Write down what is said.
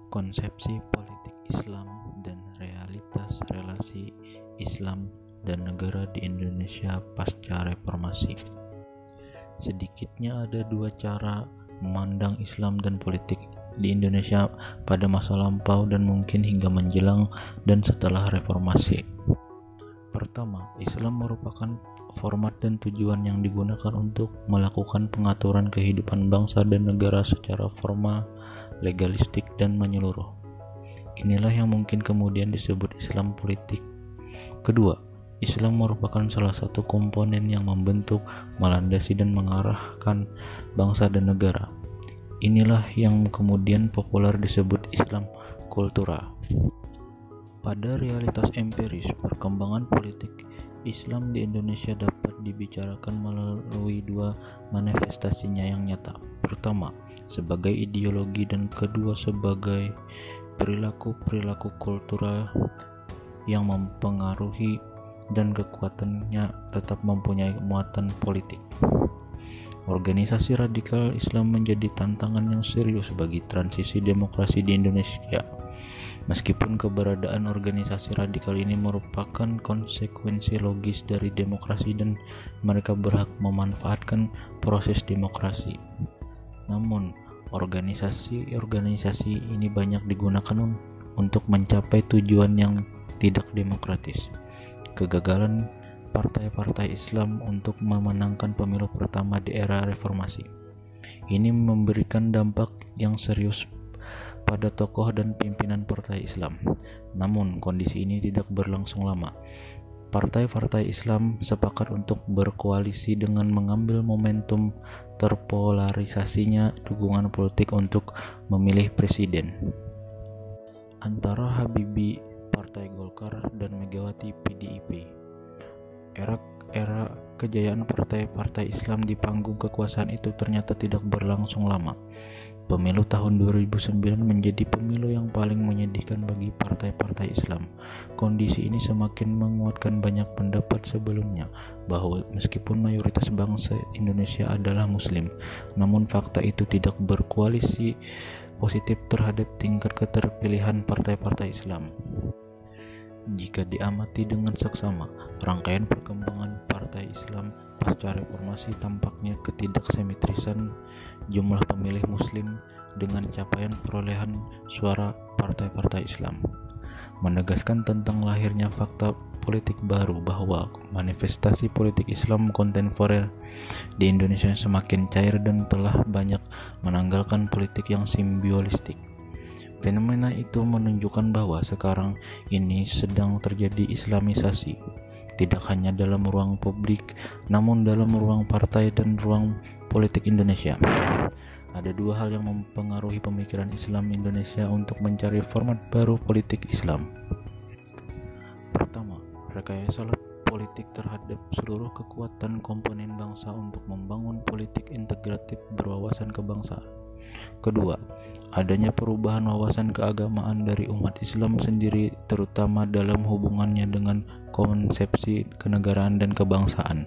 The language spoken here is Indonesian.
Konsepsi politik Islam dan realitas relasi Islam dan negara di Indonesia pasca reformasi. Sedikitnya ada dua cara memandang Islam dan politik di Indonesia pada masa lampau dan mungkin hingga menjelang dan setelah reformasi. Pertama, Islam merupakan format dan tujuan yang digunakan untuk melakukan pengaturan kehidupan bangsa dan negara secara formal, legalistik, dan menyeluruh. Inilah yang mungkin kemudian disebut Islam politik. Kedua, Islam merupakan salah satu komponen yang membentuk, melandasi, dan mengarahkan bangsa dan negara. Inilah yang kemudian populer disebut Islam kultural. Pada realitas empiris, perkembangan politik Islam di Indonesia dapat dibicarakan melalui dua manifestasinya yang nyata. Pertama, sebagai ideologi, dan kedua sebagai perilaku-perilaku kultural yang mempengaruhi dan kekuatannya tetap mempunyai muatan politik. Organisasi radikal Islam menjadi tantangan yang serius bagi transisi demokrasi di Indonesia. Meskipun keberadaan organisasi radikal ini merupakan konsekuensi logis dari demokrasi dan mereka berhak memanfaatkan proses demokrasi. Namun, organisasi ini banyak digunakan untuk mencapai tujuan yang tidak demokratis. Kegagalan partai-partai Islam untuk memenangkan pemilu pertama di era reformasi ini memberikan dampak yang serius pada tokoh dan pimpinan partai Islam. Namun, kondisi ini tidak berlangsung lama. Partai-partai Islam sepakat untuk berkoalisi dengan mengambil momentum terpolarisasinya dukungan politik untuk memilih presiden antara Habibie Partai Golkar dan Megawati PDIP. Era kejayaan partai-partai Islam di panggung kekuasaan itu ternyata tidak berlangsung lama. Pemilu tahun 2009 menjadi pemilu yang paling menyedihkan bagi partai-partai Islam. Kondisi ini semakin menguatkan banyak pendapat sebelumnya bahwa meskipun mayoritas bangsa Indonesia adalah Muslim, namun fakta itu tidak berkoalisi positif terhadap tingkat keterpilihan partai-partai Islam. Jika diamati dengan seksama, rangkaian perkembangan partai Islam pasca reformasi tampaknya ketidaksimetrisan jumlah pemilih Muslim dengan capaian perolehan suara partai-partai Islam, menegaskan tentang lahirnya fakta politik baru bahwa manifestasi politik Islam kontemporer di Indonesia semakin cair dan telah banyak menanggalkan politik yang simbiolistik. Fenomena itu menunjukkan bahwa sekarang ini sedang terjadi Islamisasi, tidak hanya dalam ruang publik, namun dalam ruang partai dan ruang politik Indonesia. Ada dua hal yang mempengaruhi pemikiran Islam Indonesia untuk mencari format baru politik Islam. Pertama, rekayasa politik terhadap seluruh kekuatan komponen bangsa untuk membangun politik integratif berwawasan kebangsaan. Kedua, adanya perubahan wawasan keagamaan dari umat Islam sendiri, terutama dalam hubungannya dengan konsepsi kenegaraan dan kebangsaan.